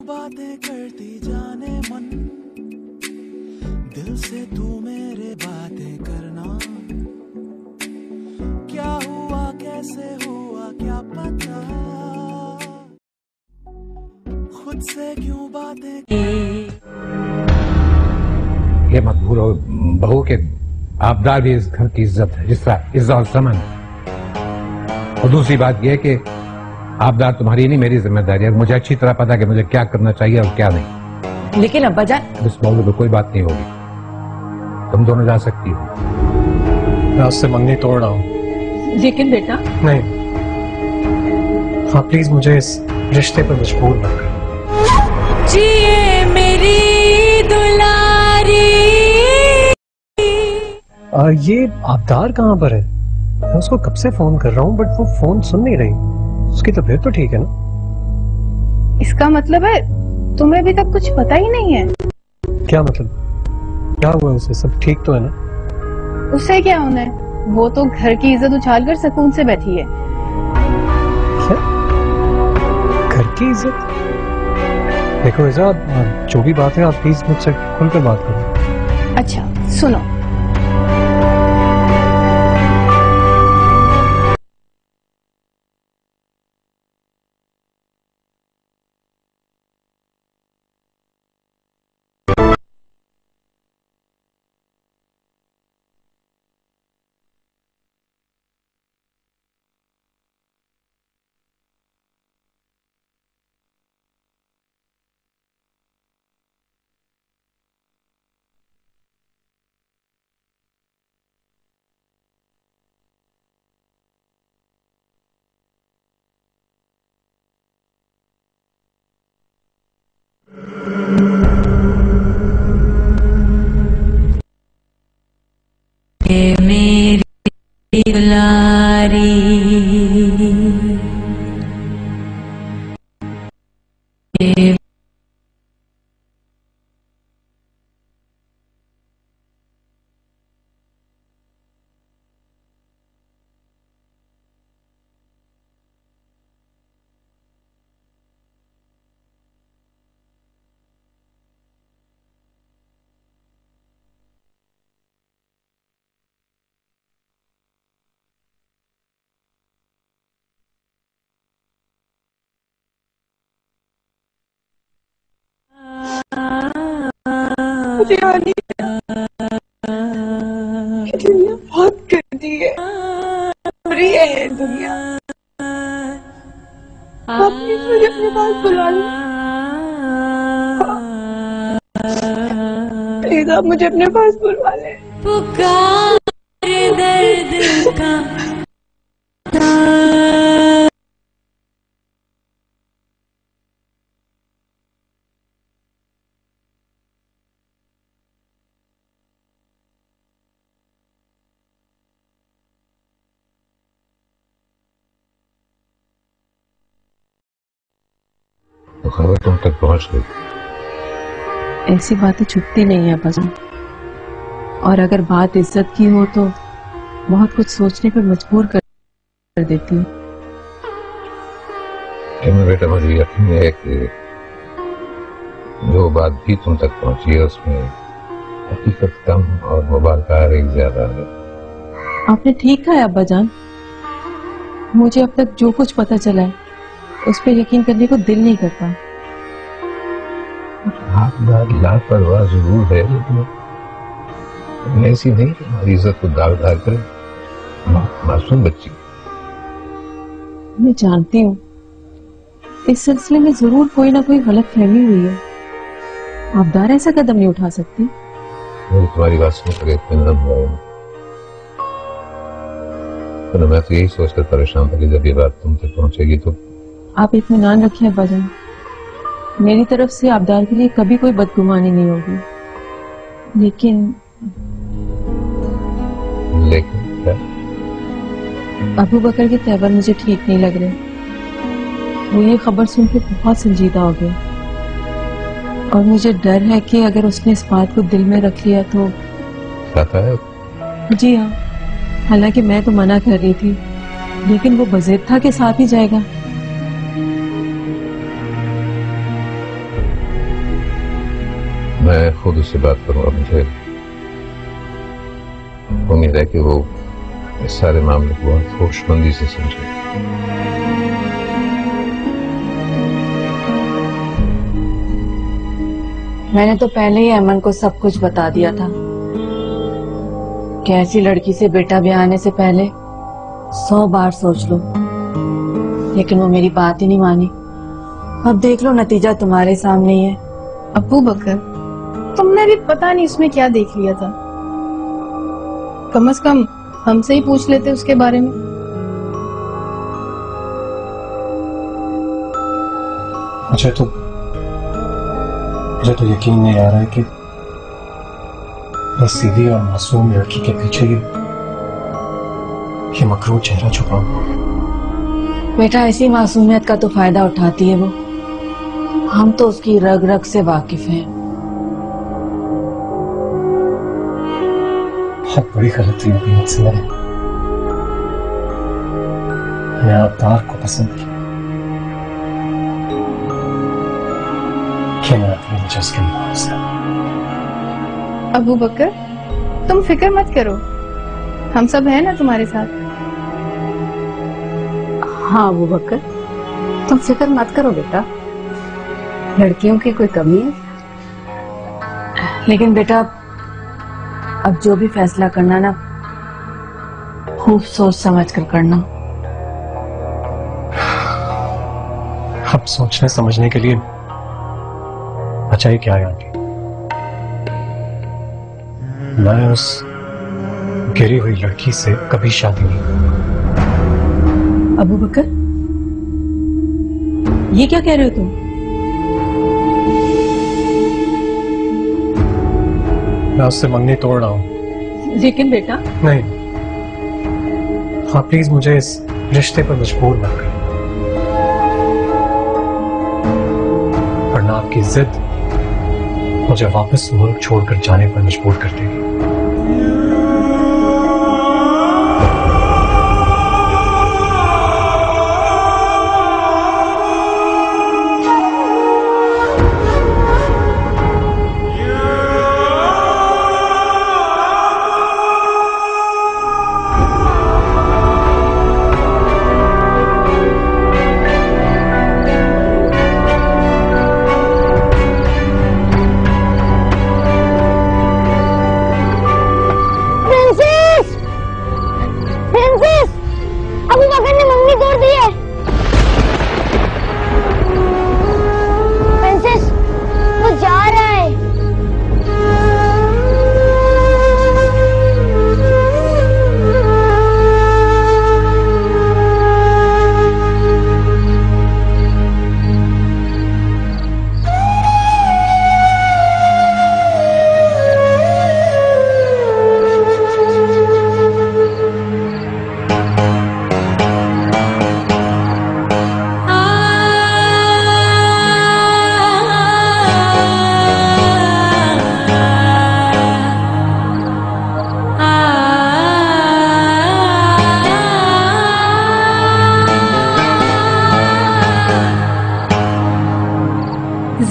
बातें करती जाने मन, दिल से तू मेरे बातें करना। क्या हुआ कैसे हुआ क्या पता, खुद से क्यों बातें। ये मत भूलो बहू के आबदार भी इस घर की इज्जत है, जिस तरह इज्जत और समन। और दूसरी बात यह कि आबदार तुम्हारी नहीं मेरी जिम्मेदारी है। मुझे अच्छी तरह पता है कि मुझे क्या करना चाहिए और क्या नहीं। लेकिन अब्बा जान, इस मौके पर कोई बात नहीं होगी, तुम दोनों जा सकती हो। मैं उससे मंगनी तोड़ रहा हूँ। लेकिन बेटा नहीं, हाँ प्लीज मुझे इस रिश्ते पर मजबूर न कर। जिए मेरी दुलारी। ये आबदार कहाँ पर है? मैं उसको कब से फोन कर रहा हूँ बट वो फोन सुन नहीं रही। उसकी तबीयत तो ठीक है ना? इसका मतलब है तुम्हें अभी तक कुछ पता ही नहीं है? क्या मतलब? क्या हुआ उसे? सब ठीक तो है ना? उसे क्या होना है, वो तो घर की इज्जत उछाल कर सुकून से बैठी है। क्या? घर की इज्जत? देखो इजाद, जो भी बात है आप प्लीज मुझसे खुलकर बात करो। अच्छा सुनो, मेरी दुलारी। मुझे आनी दुनिया बहुत करती है, बुरी है ये दुनिया। आप प्लीज मुझे अपने पास बुला लो, प्लीज आप मुझे अपने पास बुलवा लें। पुकार दर्द का तो खबर तुम तक पहुंच गई। ऐसी बातें छुपती नहीं है बस, और अगर बात इज्जत की हो तो बहुत कुछ सोचने पर मजबूर कर देती है। बेटा मुझे यकीन है कि जो बात भी तुम तक पहुंची है उसमें हकीकत कम और मुबारक ज्यादा है। आपने ठीक कहा अब्बा जान, मुझे अब तक जो कुछ पता चला है उस पर यकीन करने को दिल नहीं करता। लापरवाह जरूर है लेकिन ऐसी नहीं कि हमारी इज्जत को दागदार करे। मासूम बच्ची। मैं जानती हूँ इस सिलसिले में जरूर कोई ना कोई गलत फहमी हुई है। आबदार ऐसा कदम नहीं उठा सकती। मुझे तुम्हारी बात सुनकर इत्मीनान हुआ है। तो मैं तो यही सोचकर परेशान था कि जब ये बात तुम तक पहुंचेगी तो आप इत्मीनान रखिए अब्बा जान, मेरी तरफ से आबदार के लिए कभी कोई बदगुमानी नहीं होगी। लेकिन क्या? अबू बकर के तेवर मुझे ठीक नहीं लग रहे। वो ये खबर सुन के बहुत संजीदा हो गया और मुझे डर है कि अगर उसने इस बात को दिल में रख लिया तो। जी हाँ, हालांकि मैं तो मना कर रही थी लेकिन वो बज़िद था कि साथ ही जाएगा। मैं खुद उससे बात करूंगा। मुझे उम्मीद है कि वो इस सारे मामले को बहुत होशमंदी से समझे। मैंने तो पहले ही अमन को सब कुछ बता दिया था कि ऐसी लड़की से बेटा ब्याह आने से पहले 100 बार सोच लो, लेकिन वो मेरी बात ही नहीं मानी। अब देख लो, नतीजा तुम्हारे सामने ही है। अबू बकर, तुमने भी पता नहीं उसमें क्या देख लिया था। कम से कम हमसे ही पूछ लेते उसके बारे में। मुझे तो यकीन नहीं आ रहा है कि मैं सीधी और मासूम लड़की के पीछे ये मकरूर चेहरा छुपा। बेटा, ऐसी मासूमियत का तो फायदा उठाती है वो। हम तो उसकी रग रग से वाकिफ हैं। बहुत बड़ी गलती होगी मुझसे। मैंने आबदार को पसंद किया कि मैं अपनी वजह से नहीं। अबू बकर, तुम फिक्र मत करो, हम सब हैं ना तुम्हारे साथ। हाँ अबू बकर, तुम फिक्र मत करो बेटा, लड़कियों की कोई कमी है? लेकिन बेटा, अब जो भी फैसला करना ना, खूब सोच समझ कर करना। अब सोचने समझने के लिए अच्छा ही क्या है आंटी। मैं उस गिरी हुई लड़की से कभी शादी नहीं। अबू बकर, ये क्या कह रहे हो तुम? मैं उससे मंगनी तोड़ रहा हूं। लेकिन बेटा, नहीं, हाँ प्लीज मुझे इस रिश्ते पर मजबूर मत करो, वरना आपकी जिद मुझे वापस मुल्क छोड़कर जाने पर मजबूर कर देगी।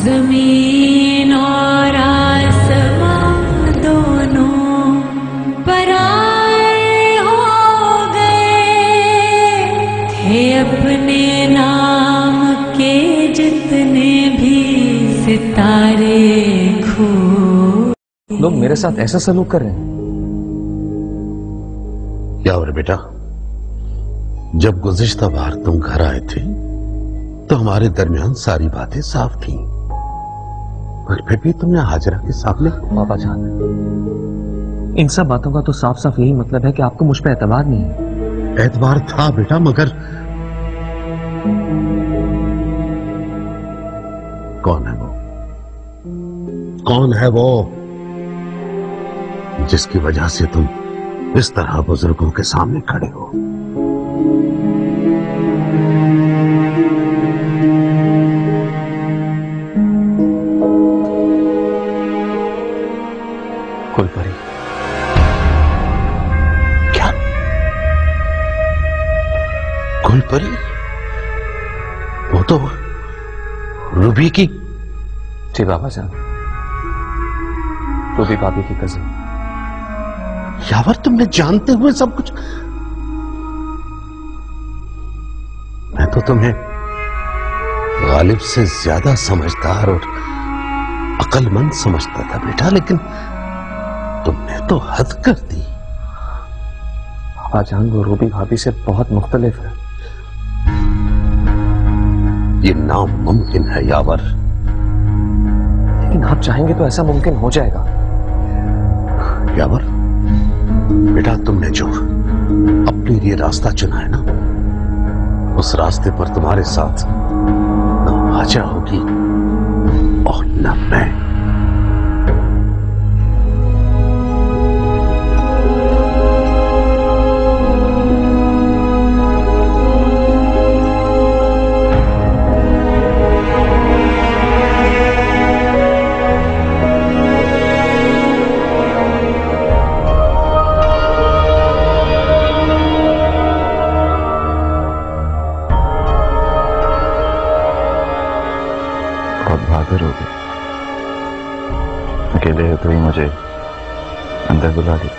जमीन और आसमां दोनों पराए हो गए थे, अपने नाम के जितने भी सितारे खो। लोग मेरे साथ ऐसा सलूक कर रहे हैं। क्या और बेटा, जब गुज़िश्ता बार तुम घर आए थे तो हमारे दरमियान सारी बातें साफ थीं, पर फिर भी तुमने हाजरा के सामने। पापा जान, इन सब बातों का तो साफ साफ यही मतलब है कि आपको मुझ पर एतबार नहीं है। एतबार था बेटा, मगर कौन है वो? कौन है वो जिसकी वजह से तुम इस तरह बुजुर्गों के सामने खड़े हो? कुलपरी। क्या? कुलपरी? वो तो रूबी की। जी बाबा जान, रूबी भाभी की कजिन। यावर, तुमने जानते हुए सब कुछ? मैं तो तुम्हें गालिब से ज्यादा समझदार और अक्लमंद समझता था बेटा, लेकिन तुमने तो हद कर दी। जान वो रूबी भाभी से बहुत मुख्तलिफ है। ये नामुमकिन है यावर। लेकिन आप चाहेंगे तो ऐसा मुमकिन हो जाएगा। यावर बेटा, तुमने जो अपने लिए रास्ता चुना है ना, उस रास्ते पर तुम्हारे साथ न आजा होगी और न मैं। अकेले हो तो ही मुझे अंदर बुला ली।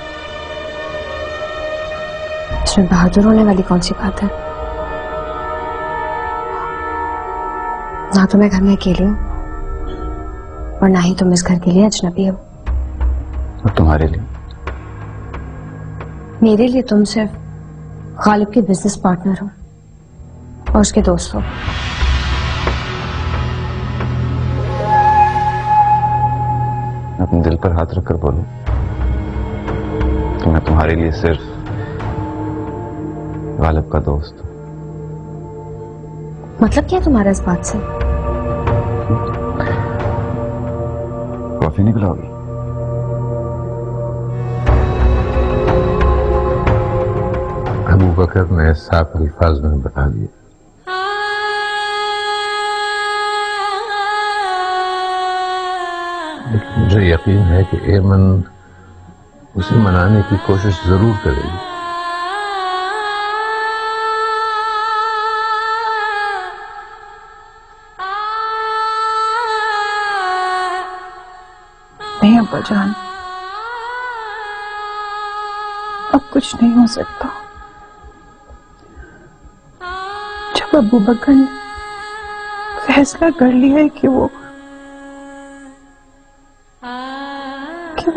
इसमें बहादुर होने वाली कौन सी बात है? ना तो मैं घर में अकेली हूँ और ना ही तुम इस घर के लिए अजनबी हो। और तुम्हारे लिए? मेरे लिए तुम सिर्फ गालिब के बिजनेस पार्टनर हो और उसके दोस्त हो। अपने दिल पर हाथ रखकर बोलो कि मैं तुम्हारे लिए सिर्फ गालिब का दोस्त हूं। मतलब क्या तुम्हारा इस बात से? कॉफी नहीं पिलाओगी? अबू बकर ने साफ अल्फाज में बता दिया। लेकिन मुझे यकीन है कि एमन उसे मनाने की कोशिश जरूर करेगी। नहीं अब्बा जान, अब कुछ नहीं हो सकता। जब अबू बकर ने फैसला कर लिया है कि वो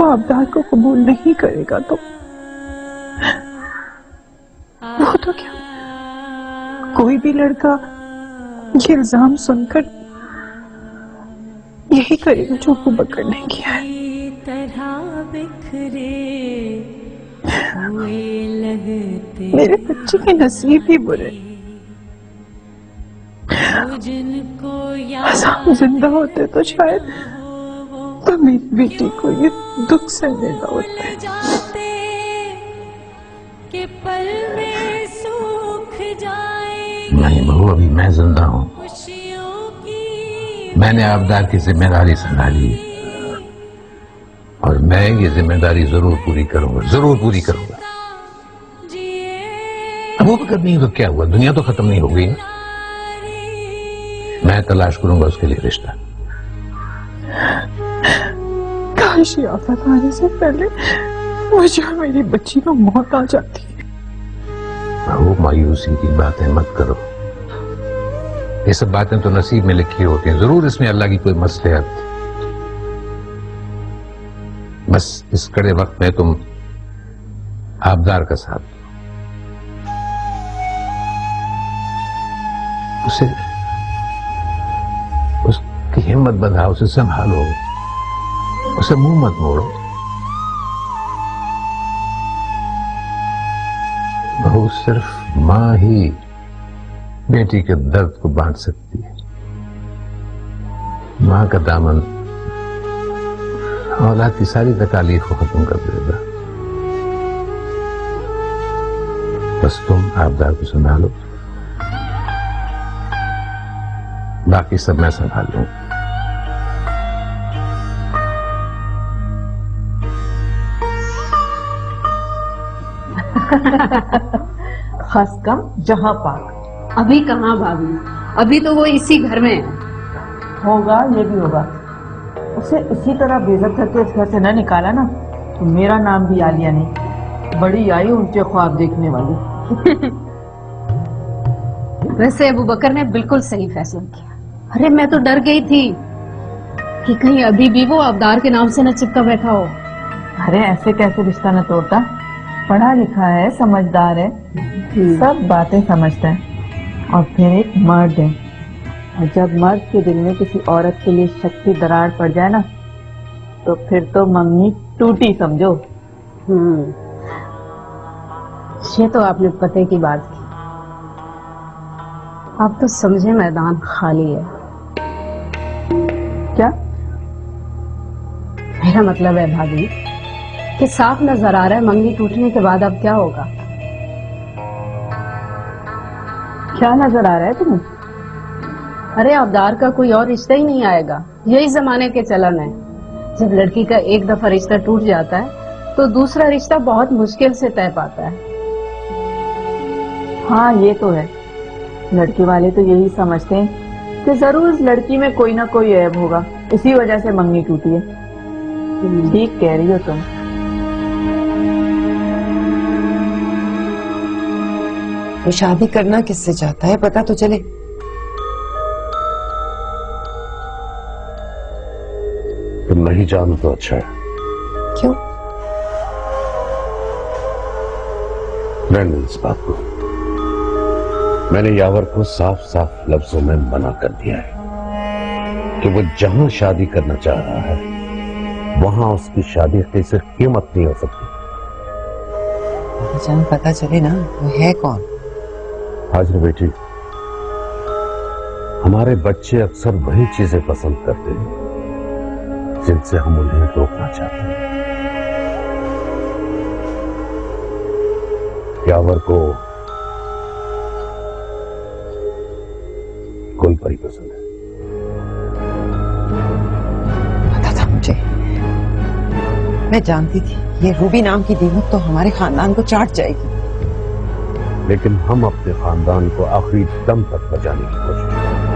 अब्दार को कबूल नहीं करेगा, तो वो तो क्या, कोई भी लड़का ये इल्जाम सुनकर यही करेगा जो अबू बकर ने किया है। मेरे बच्चे के नसीब ही बुरे। हम जिंदा होते तो शायद तो मेरी बेटी को ये दुख सहने ना होते। नहीं बहू, अभी मैं जिंदा हूं। मैंने आबदार की जिम्मेदारी संभाली और मैं ये जिम्मेदारी जरूर पूरी करूंगा, जरूर पूरी करूंगा। अबू बकर नहीं तो क्या हुआ, दुनिया तो खत्म नहीं हो गई ना। मैं तलाश करूंगा उसके लिए रिश्ता। काश ये आफत आने से पहले मुझे और मेरी बच्ची को मौत आ जाती है। वो मायूसी की बातें मत करो। ये सब बातें तो नसीब में लिखी होती हैं। जरूर इसमें अल्लाह की कोई मसलहत। बस इस कड़े वक्त में तुम आबदार का साथ दो। उसे, उसकी हिम्मत बढ़ाओ, उसे संभालो, उसे मुंह मत मोड़ो। बहू सिर्फ मां ही बेटी के दर्द को बांट सकती है। मां का दामन औलाद की सारी तकालीफ को खत्म कर देगा। बस तुम आबदार को संभालो, बाकी सब मैं संभाल लूंगा। खास कम जहां पाक। अभी कहाँ भाभी, अभी तो वो इसी घर में है। होगा, ये भी होगा। उसे इसी तरह बेइज्जत करके इस घर से न निकाला ना तो मेरा नाम भी आलिया नहीं, बड़ी आई ऊंचे ख्वाब देखने वाली। वैसे अबू बकर ने बिल्कुल सही फैसला किया। अरे मैं तो डर गई थी कि कहीं अभी भी वो अब्दार के नाम से न चिपका बैठा हो। अरे ऐसे कैसे रिश्ता न तोड़ता, पढ़ा लिखा है, समझदार है, सब बातें समझता है और फिर एक मर्द है। और जब मर्द के दिल में किसी औरत के लिए शक की दरार पड़ जाए ना तो फिर तो मंगनी टूटी समझो। ये तो आपने पते की बात की। आप तो समझे मैदान खाली है। क्या? मेरा मतलब है भाभी कि साफ नजर आ रहा है मंगनी टूटने के बाद अब क्या होगा। क्या नजर आ रहा है तुम्हें? अरे अब्दार का कोई और रिश्ता ही नहीं आएगा, यही जमाने के चलन है। जब लड़की का एक दफा रिश्ता टूट जाता है तो दूसरा रिश्ता बहुत मुश्किल से तय पाता है। हाँ ये तो है, लड़के वाले तो यही समझते हैं कि जरूर इस लड़की में कोई ना कोई ऐब होगा, इसी वजह से मंगनी टूटी है। ठीक कह रही हो तुम। तो शादी करना किससे चाहता है पता तो चले। तुम नहीं जानो तो अच्छा है। क्यों? रहने दो इस बात को। मैंने यावर को साफ साफ लफ्जों में मना कर दिया है कि वो जहां शादी करना चाह रहा है वहां उसकी शादी की सिर्फ कीमत नहीं हो सकती। जान पता चले ना वो है कौन। हाजिर बेटी, हमारे बच्चे अक्सर वही चीजें पसंद करते हैं जिनसे हम उन्हें रोकना चाहते हैं। यावर को गुलपरी पसंद है। पता था मुझे, मैं जानती थी ये रूबी नाम की दीमक तो हमारे खानदान को चाट जाएगी। लेकिन हम अपने खानदान को आखिरी दम तक बचाने की कोशिश करेंगे।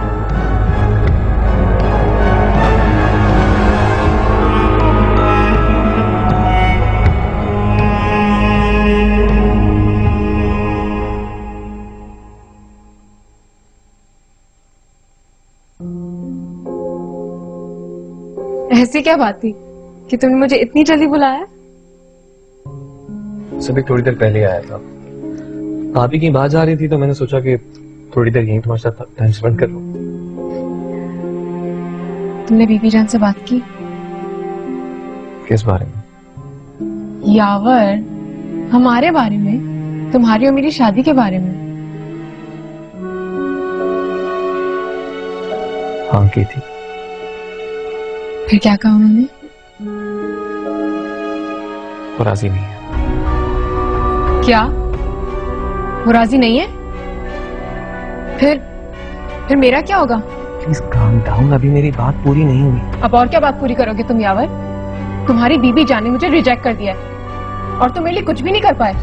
ऐसी क्या बात थी कि तुमने मुझे इतनी जल्दी बुलाया? सभी थोड़ी देर पहले आया था, भाभी की बात जा रही थी तो मैंने सोचा कि थोड़ी देर यहीं तुम्हारे साथ टाइम स्पेंड कर लूं। तुमने बीबी जान से बात की? किस बारे में? यावर, हमारे बारे में, तुम्हारी और मेरी शादी के बारे में। हाँ की थी। फिर क्या कहा उन्होंने? वो राजी नहीं है। क्या वो राजी नहीं है? फिर मेरा क्या होगा? प्लीज काम डाउन, अभी मेरी बात पूरी नहीं हुई। अब और क्या बात पूरी करोगे तुम यावर? तुम्हारी बीबी जान ने मुझे रिजेक्ट कर दिया है और तुम मेरे लिए कुछ भी नहीं कर पाए।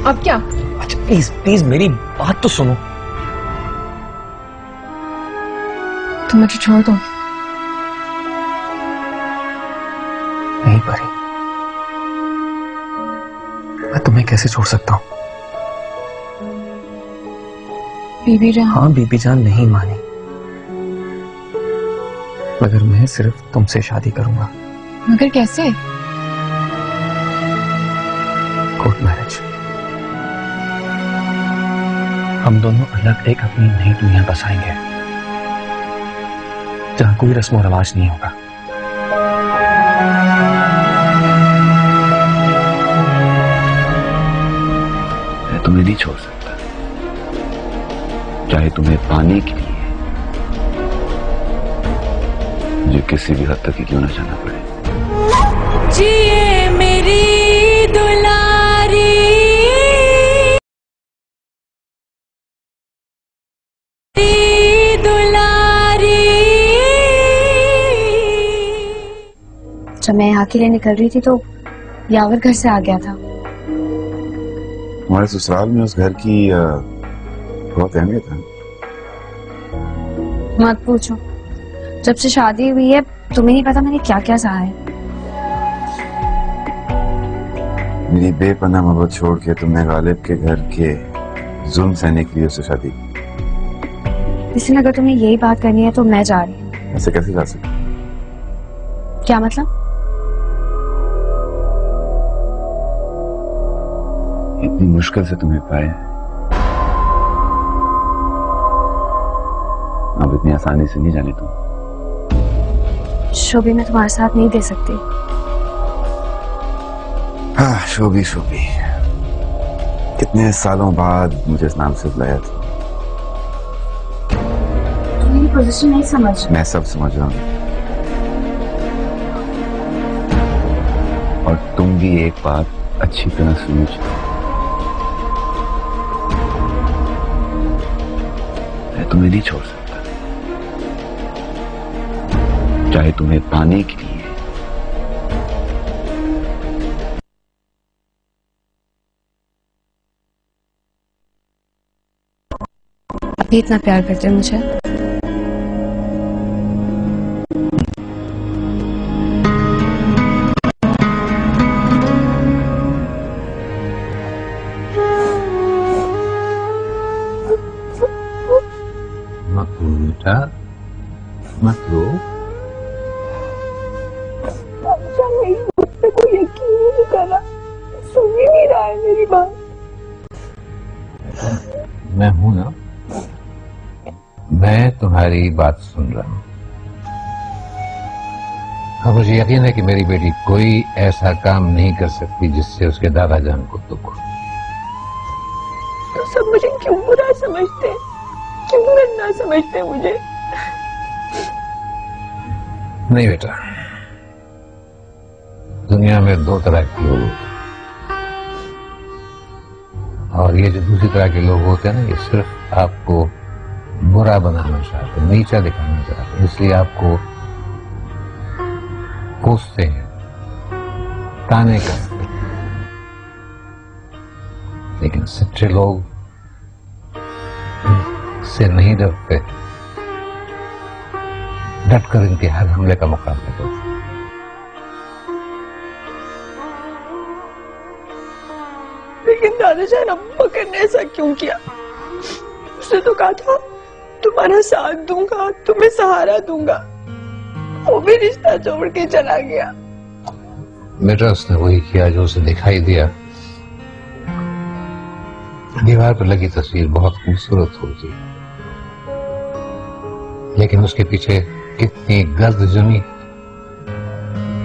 अब क्या? अच्छा प्लीज प्लीज मेरी बात तो सुनो। तुम मुझे छोड़ दो। नहीं परी, मैं तुम्हें कैसे छोड़ सकता हूँ? बीबी जान? हाँ बीबी जान नहीं मानी, मगर मैं सिर्फ तुमसे शादी करूंगा। मगर कैसे? Court marriage. हम दोनों अलग एक अपनी नई दुनिया बसाएंगे जहां कोई रस्म और रिवाज नहीं होगा। मैं तुम्हें नहीं छोड़ सकता, चाहे तुम्हें पाने के लिए मुझे किसी भी हद तक ही क्यों ना जाना पड़े। जिए मेरी दुलारी, जब मैं यहाँ के लिए निकल रही थी तो यावर घर से आ गया था। हमारे ससुराल में उस घर की बहुत अहमियत है। मत पूछो, जब से शादी हुई है तुम्हें नहीं पता मैंने क्या क्या सहा है। मेरी बेपनाह मोहब्बत छोड़ के तुमने गालिब के घर के जुल्म सहने के लिए उससे शादी की। लेकिन अगर तुम्हें यही बात करनी है तो मैं जा रही हूँ। ऐसे कैसे जा सकती? क्या मतलब? इतनी मुश्किल से तुम्हें पाए, अब इतनी आसानी से नहीं जाने तुम। शोभी मैं तुम्हारे साथ नहीं दे सकती। हाँ शोभी शोभी, कितने सालों बाद मुझे इस नाम से बुलाया था। मेरी पोजीशन नहीं समझ। मैं सब समझ रहा हूँ, और तुम भी एक बात अच्छी तरह समझ, मैं तुम्हें नहीं छोड़ सकता, चाहे तुम्हें पाने के लिए। अभी इतना प्यार करते हो मुझे? बेटा मत रो। मुझसे कोई यकीन ही नहीं कर रहा, सुन ही नहीं रहा है मेरी बात। मैं हूं ना, मैं तुम्हारी बात सुन रहा हूं। अब मुझे यकीन है कि मेरी बेटी कोई ऐसा काम नहीं कर सकती जिससे उसके दादा जान को दुख हो। तो सब मुझे क्यों बुरा समझते, क्यों गंदा समझते मुझे? नहीं बेटा, दुनिया में दो तरह के लोग होते हैं, और ये जो दूसरी तरह के लोग होते हैं ना, ये सिर्फ आपको बुरा बनाना चाहते हैं, नीचा दिखाना चाहते हैं, इसलिए आपको कोसते हैं, ताने करते हैं। लेकिन सच्चे लोग से नहीं डरते, डटकर इनके हर हमले का मुकाबला करते। लेकिन दादाजान अब्बू बकर ने ऐसा क्यों किया? उसने तो कहा था तुम्हारा साथ दूंगा, तुम्हें सहारा दूंगा, वो भी रिश्ता छोड़ के चला गया। बेटा उसने वही किया जो उसे दिखाई दिया। दीवार पर लगी तस्वीर बहुत खूबसूरत होती, लेकिन उसके पीछे कितनी गर्द जुनी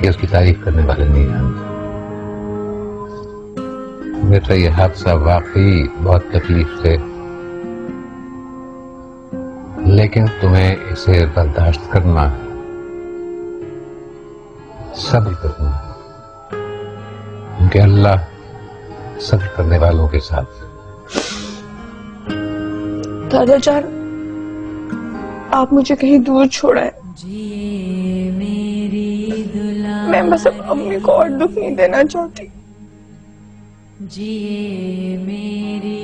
कि उसकी तारीफ करने वाले नहीं जानते। बेटा ये हादसा वाकई बहुत तकलीफ से, लेकिन तुम्हें इसे बर्दाश्त करना है, सब्र करना है, क्योंकि अल्लाह सब्र करने वालों के साथ। दादाजान आप मुझे कहीं दूर छोड़ा है, मैं बस अब अम्मी को और दुख नहीं देना चाहती।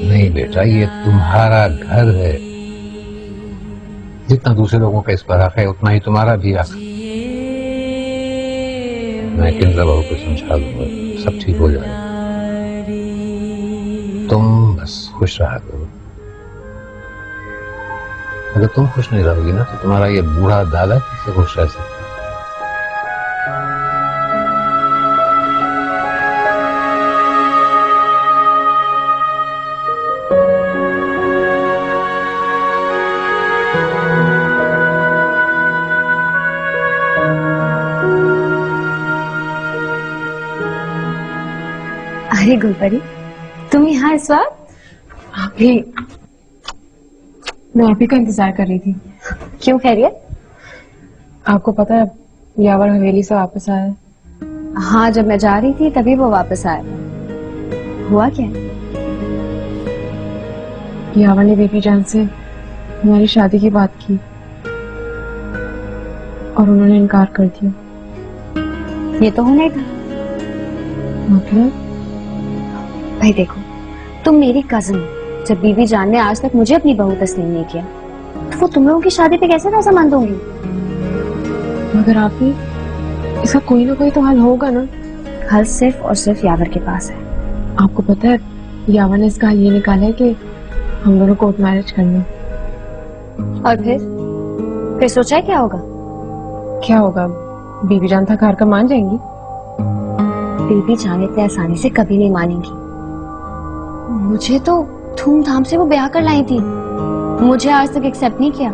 नहीं बेटा, ये तुम्हारा घर है, जितना दूसरे लोगों का इस पर हक है उतना ही तुम्हारा भी हक। मैं किंद्रा बहू को समझा दूंगा, सब ठीक हो जाएगा। तुम बस खुश रहा करो। अगर तुम खुश नहीं रहोगी ना, तो तुम्हारा ये बूढ़ा दादा कैसे खुश रह सकता है? अरे गुलपरी, तुम यहाँ इस वक्त? अभी मैं आप ही का इंतजार कर रही थी। क्यों खैरियत? आपको पता है यावर हवेली से वापस आया है? हाँ, जब मैं जा रही थी तभी वो वापस आया। हुआ क्या? यावर ने बेबी जान से हमारी शादी की बात की और उन्होंने इनकार कर दिया। ये तो होना ही था। मतलब? भाई देखो, तुम मेरी कजन हो। जब बीबी जान ने आज तक मुझे अपनी बहू तस्लीम नहीं किया, तो वो तुम लोगों की शादी पे कैसे रजामंद होंगी? मगर आप ही इसका कोई ना कोई तो हल होगा ना। हल सिर्फ और सिर्फ यावर के पास है। आपको पता है यावर ने इसका हल ये निकाला है कि हम दोनों कोर्ट मैरिज करना। और फिर सोचा है क्या होगा? क्या होगा? बीबी जान था का मान जाएंगी? बीबी जान इतने आसानी से कभी नहीं मानेंगी। मुझे तो धूमधाम से वो ब्याह कर लाई थी, मुझे आज तक एक्सेप्ट नहीं किया।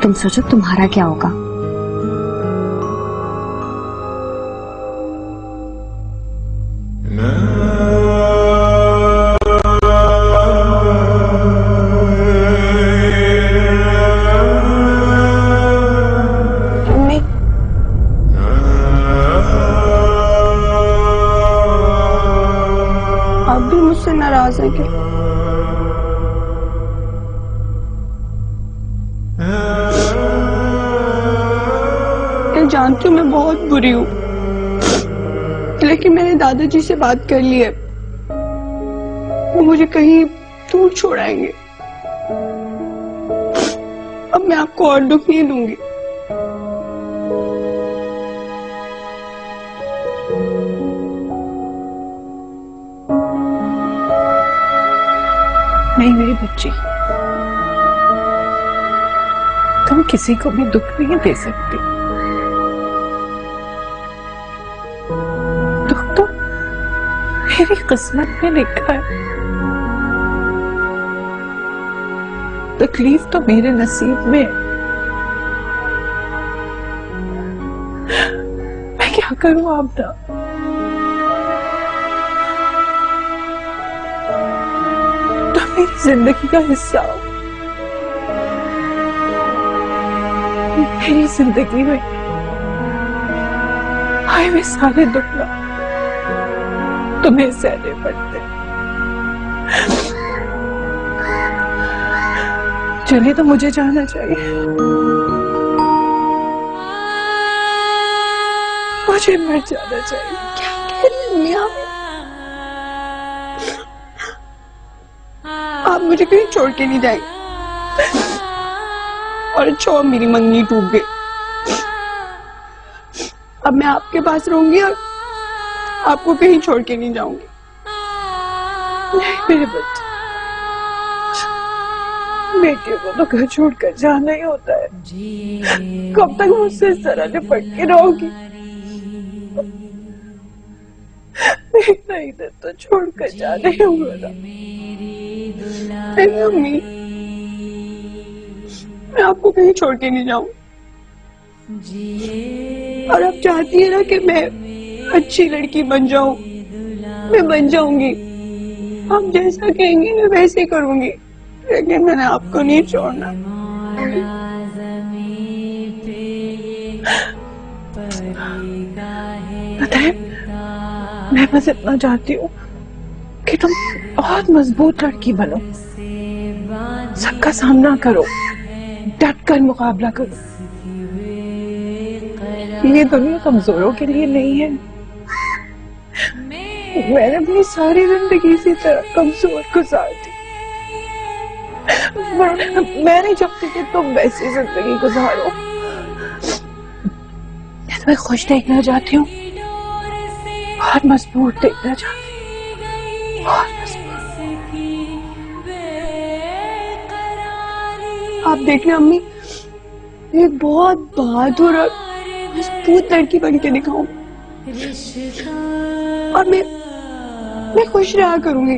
तुम सोचो तुम्हारा क्या होगा? आप भी मुझसे नाराज हैं क्या? मैं जानती हूँ मैं बहुत बुरी हूँ, लेकिन मैंने दादाजी से बात कर ली है, वो मुझे कहीं दूर छोड़ाएंगे। अब मैं आपको और दुख नहीं दूंगी। नहीं मेरी बच्ची, तुम किसी को भी दुख नहीं दे सकती। दुख तो मेरी किस्मत में लिखा है, तकलीफ तो मेरे नसीब में है। मैं क्या करूं आपदा? मेरी जिंदगी का हिस्सा हो। मेरी जिंदगी में आए हुए सारे दुख ना तुम्हें सहने पड़ते। चलिए तो मुझे जाना चाहिए, मुझे मर जाना चाहिए। क्या कह रही हैं आप? आप मुझे कहीं छोड़ के नहीं जाएंगे। और अच्छा मेरी मंगनी टूट गई, अब मैं आपके पास रहूंगी और आपको कहीं छोड़ के नहीं जाऊंगी। नहीं मेरे बच्चे, बेटे को तो घर छोड़कर जाना ही होता है। कब तक मुझसे इस तरह निपट के रहोगी? नहीं तो छोड़कर जाना ही होगा। नहीं अम्मी, मैं आपको कहीं छोड़ के नहीं जाऊं। और आप चाहती है ना कि मैं अच्छी लड़की बन जाऊं, मैं बन जाऊंगी। आप जैसा कहेंगे मैं वैसे ही करूंगी, लेकिन मैंने आपको नहीं छोड़ना। बताए, मैं बस इतना चाहती हूँ कि तुम बहुत मजबूत लड़की बनो, सबका सामना करो, डट कर मुकाबला करो। ये दुनिया कमजोरों के लिए नहीं है। मैंने अपनी सारी जिंदगी इसी तरह कमजोर गुजार दी। मैं नहीं चाहती कि तुम वैसी जिंदगी गुजारो। मैं तुम्हें खुश देखना चाहती हूँ, बहुत मजबूत देखना चाहती हूँ, बहुत मजबूत। आप देखना अम्मी, एक बहुत बहादुर और मजबूत लड़की बन के दिखाऊं, और मैं खुश रहा करूंगी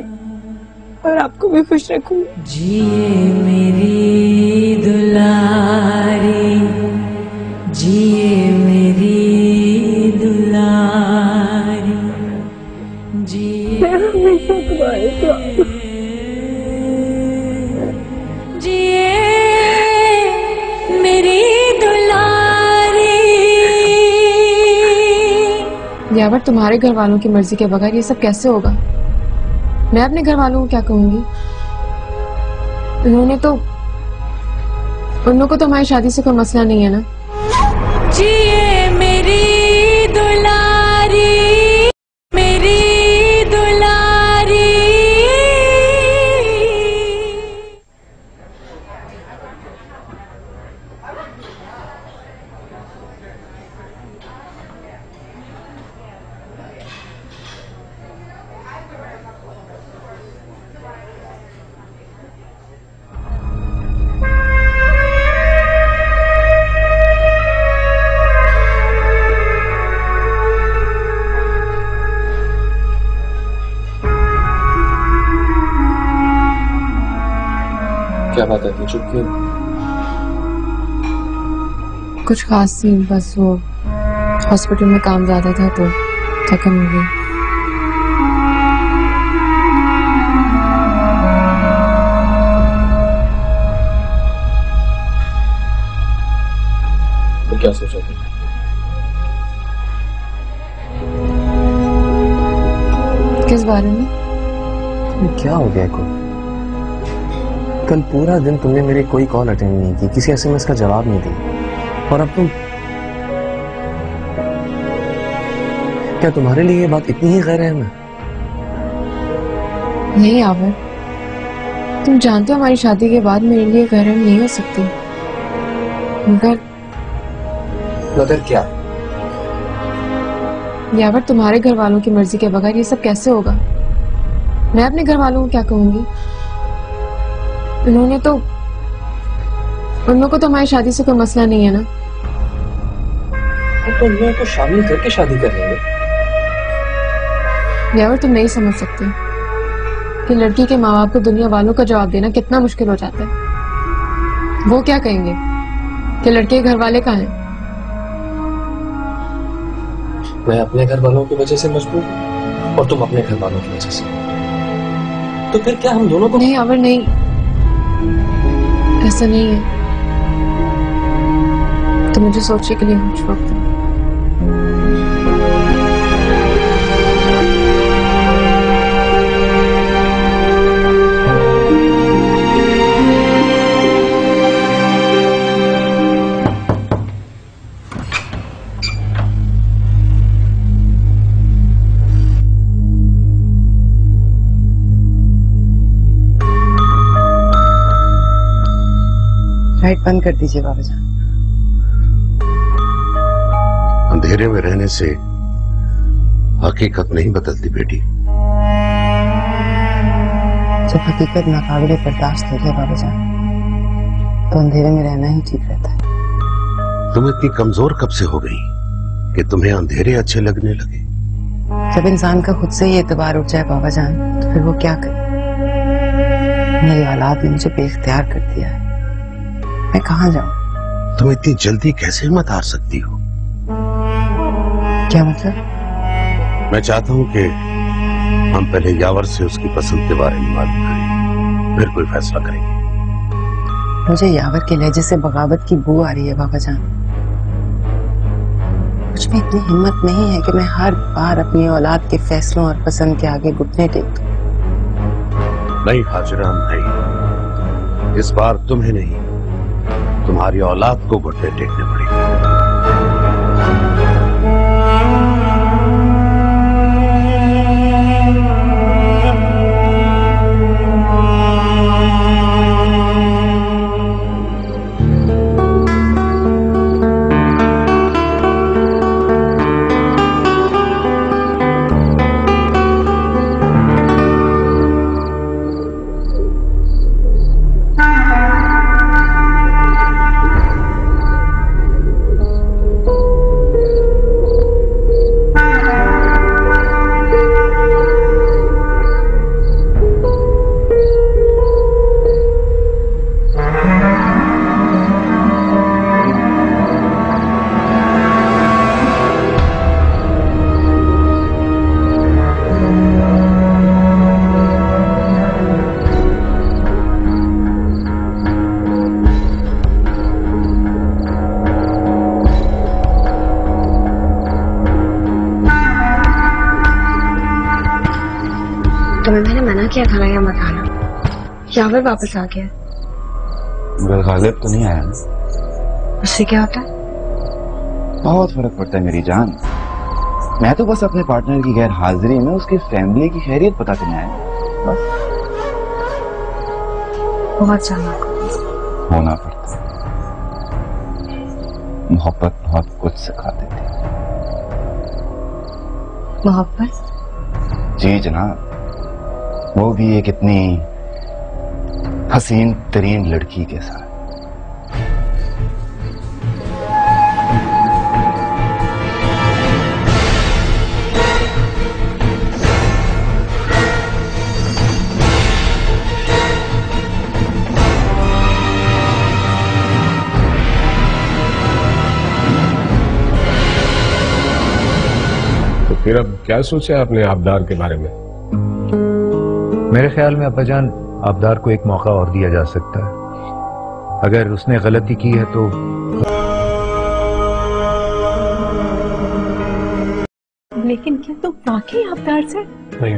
और आपको भी खुश रखूंगी। जिए मेरी दुलारी, जिए मेरी दुलारी, जिए हमेशा तुम्हारे साथ। जिए मेरी दुलारी। यावर, तुम्हारे घर वालों की मर्जी के बगैर ये सब कैसे होगा? मैं अपने घर वालों को क्या कहूंगी? उन लोगों को तो हमारी शादी से कोई मसला नहीं है ना। जिए मेरी दुलारी, मेरी दुलारी। क्या बात है, चुप क्यों? कुछ खास नहीं, बस वो हॉस्पिटल में काम ज्यादा था तो थकन हो गई। तो क्या सोचा था? किस बारे में? क्या हो गया को? कल पूरा दिन तुमने मेरी कोई कॉल अटेंड नहीं की, किसी एसएमएस का जवाब नहीं दिया, और अब तुम, क्या तुम्हारे लिए ये बात इतनी ही गैर अहम है? नहीं आवर, तुम जानते हो हमारी शादी के बाद मेरे लिए गैर अहम नहीं हो सकती। मगर क्या? यावर, तुम्हारे घर वालों की मर्जी के बगैर ये सब कैसे होगा? मैं अपने घर वालों को क्या कहूंगी? उन लोगों को तो हमारी शादी से कोई मसला नहीं है ना। तो उन लोगों को शामिल करके शादी कर लेंगे। यावर, तुम नहीं समझ सकते कि लड़की के माँ बाप को दुनिया वालों का जवाब देना कितना मुश्किल हो जाता है। वो क्या कहेंगे कि लड़के के घर वाले कहाँ हैं? मैं अपने घर वालों की वजह से मजबूर हूँ और तुम अपने घर वालों की वजह से, तो फिर क्या हम दोनों को? नहीं आवर, नहीं, ऐसा नहीं है। तो मुझे सोचने के लिए कुछ वक्त दो। लाइट बंद कर दीजिए बाबा जान। अंधेरे में रहने से हकीकत नहीं बदलती बेटी। जब हकीकत नाकाबिले बर्दाश्त हो जाए बाबा जान, तो अंधेरे में रहना ही ठीक रहता है। तुम इतनी कमजोर कब से हो गई कि तुम्हें अंधेरे अच्छे लगने लगे? जब इंसान का खुद से ही एतबार उठ जाए बाबा जान, तो फिर वो क्या करे? मेरी औलाद ने मुझे बेइख्तियार कर दिया है, मैं कहाँ जाऊं? तुम इतनी जल्दी कैसे हिम्मत हार सकती हो? क्या मतलब? मैं चाहता हूं कि हम पहले यावर से उसकी पसंद के बारे में मालूम करें, फिर कोई फैसला करेंगे। मुझे यावर के लहजे से बगावत की बू आ रही है बाबा जान। मुझ में इतनी हिम्मत नहीं है कि मैं हर बार अपनी औलाद के फैसलों और पसंद के आगे घुटने टेक दूं। नहीं हाजिरा, नहीं, इस बार तुम्हें नहीं, तुम्हारी औलाद को घुटने टेकने पड़ेंगे। तुम्हें मैंने मना किया था ना यहाँ मत आना। यावर वापस आ गया। मगर गालिब तो नहीं आया ना? उससे क्या होता है? बहुत फर्क पड़ता है मेरी जान। मैं तो बस अपने पार्टनर की गैर हाजिरी में उसकी फैमिली की खैरियत पता करने आया, बस। बहुत चालाक होना पड़ता है। मोहब्बत बहुत कुछ सिखा देती है। मोहब्बत? जी जनाब, वो भी एक इतनी हसीन तरीन लड़की के साथ। फिर अब क्या सोचा आपने आबदार के बारे में? मेरे ख्याल में अब्बाजान आबदार को एक मौका और दिया जा सकता है। अगर उसने गलती की है तो लेकिन क्या तुम वाकई आबदार से? नहीं,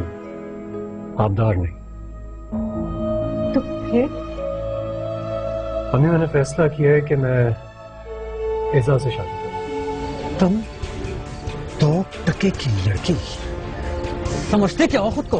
आबदार नहीं। तो फिर? अम्मी, मैंने फैसला किया है कि मैं एजा से शादी करूं। तुम 2 टके की लड़की समझते क्या हो खुद को?